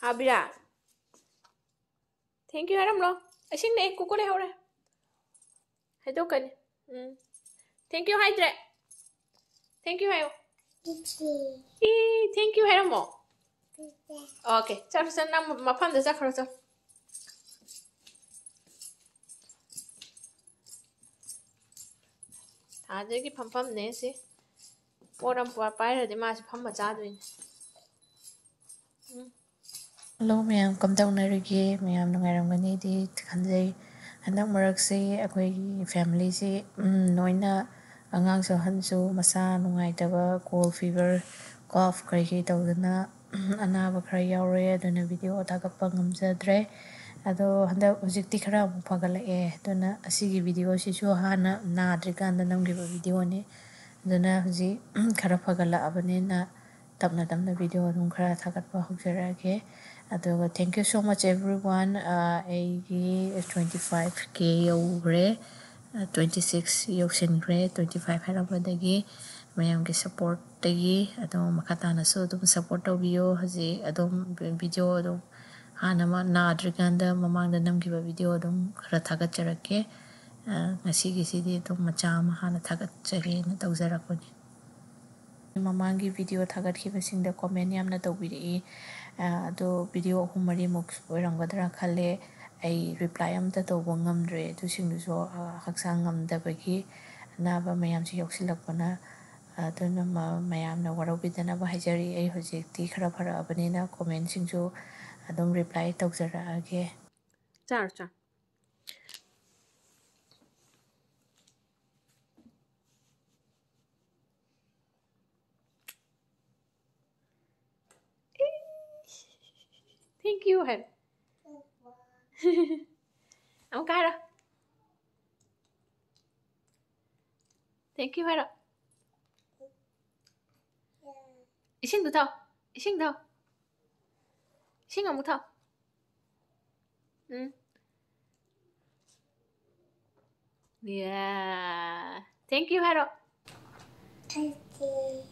Habira. Thank you, Haramlo. I think they cook it. I don't get. Thank you, Hydre. Thank you, Hayo. Thank you, Haramo. Okay, chắc sẽ năm mà phân được chắc rồi. Thà đấy cái phăm này xí. Bố đâm qua bay rồi thì mà sẽ phăm mà trả rồi. Hello ma'am, come down narige ma'am nungaramgani di khanjai handak marakse akoi family si noina angang so hansu masa nungai taba cold fever cough krai tawdana anaba khara yaure aduna video thagappa ngamjadre ado handak hojikti khara amu phagalae aduna asigi video si su hana nadrikanda namgiba video ni aduna hoji khara phagala abane na tapna video adum khara thagatpa hojjarage. Thank you so much everyone. 25k over 26 yoksingre 25 harabadagi mayam ke support tagi makata na so dum support video haji adum video adum hanama na adriganda mamang da namgi video adum khara thagat charake ngasi gi sidi dum macham hana thagat chage na tawjarakoni mamangi video thagat ki basing da comment yamna tawbiri video humari muk oiramgadra khale ai reply amta tawba ngamdre tu singduso haksang ngamdabagi naba mayam si yoksilakpana aduna mayam na warobidana ba hajari ai hojikti khara phara abanina comment singjo adum reply tawjara age Char. Thank you, Hen. Ông cay rồi. Thank you, Hen. Isin được không? Isin đâu? Isin không được. Yeah. Thank you, Hen. Thank you.